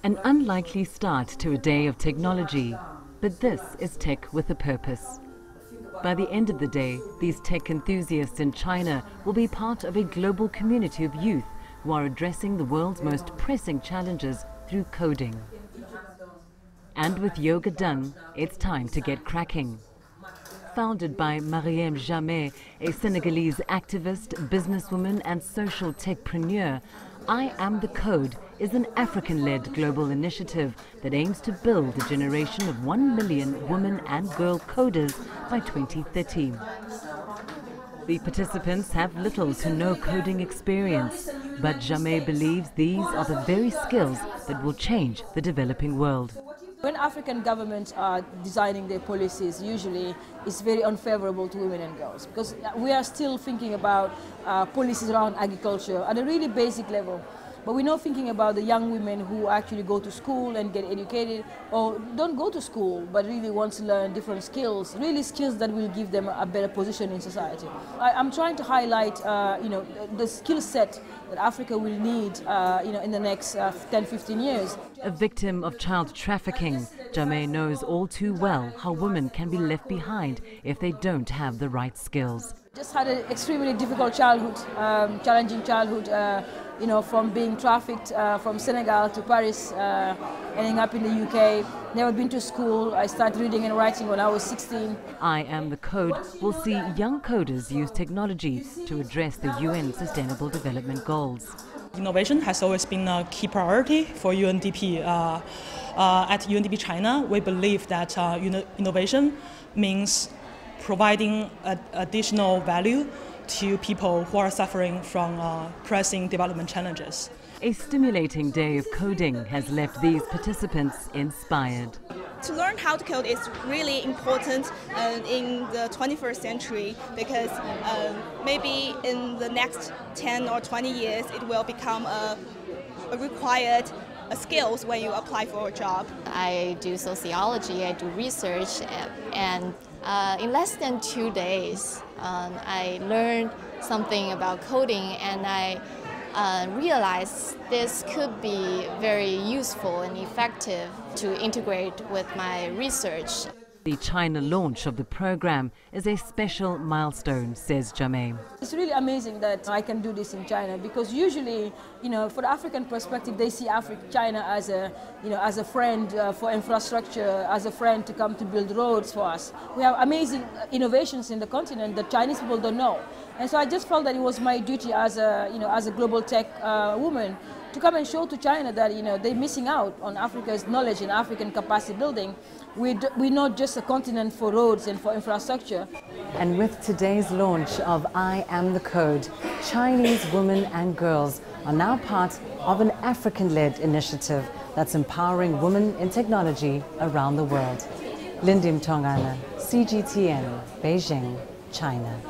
An unlikely start to a day of technology, but this is tech with a purpose. By the end of the day, these tech enthusiasts in China will be part of a global community of youth who are addressing the world's most pressing challenges through coding. And with yoga done, it's time to get cracking. Founded by Marieme Jamme, a Senegalese activist, businesswoman and social techpreneur, I Am the Code is an African-led global initiative that aims to build a generation of 1 million women and girl coders by 2030. The participants have little to no coding experience, but Jamme believes these are the very skills that will change the developing world. When African governments are designing their policies, usually it's very unfavorable to women and girls because we are still thinking about policies around agriculture at a really basic level. But we're not thinking about the young women who actually go to school and get educated, or don't go to school but really want to learn different skills, really skills that will give them a better position in society. I'm trying to highlight the skill set that Africa will need in the next 10-15 years. A victim of child trafficking, Jamme knows all too well how women can be left behind if they don't have the right skills. Just had an extremely difficult childhood, challenging childhood, from being trafficked from Senegal to Paris, ending up in the UK. Never been to school. I started reading and writing when I was 16. I Am the Code will see young coders use technology to address the UN Sustainable Development Goals. Innovation has always been a key priority for UNDP. At UNDP China, we believe that innovation means providing additional value to people who are suffering from pressing development challenges. A stimulating day of coding has left these participants inspired. To learn how to code is really important in the 21st century because maybe in the next 10 or 20 years it will become a required skills when you apply for a job. I do sociology, I do research, and in less than 2 days I learned something about coding, and I realized this could be very useful and effective to integrate with my research. The China launch of the program is a special milestone, says Jamme. It's really amazing that I can do this in China because usually, for the African perspective, they see China as a friend for infrastructure, as a friend to come to build roads for us. We have amazing innovations in the continent that Chinese people don't know, and so I just felt that it was my duty as a global tech woman to come and show to China that they're missing out on Africa's knowledge and African capacity building. We're not just a continent for roads and for infrastructure. And with today's launch of I Am the Code, Chinese women and girls are now part of an African-led initiative that's empowering women in technology around the world. Lindy, Mtongana, CGTN, Beijing, China.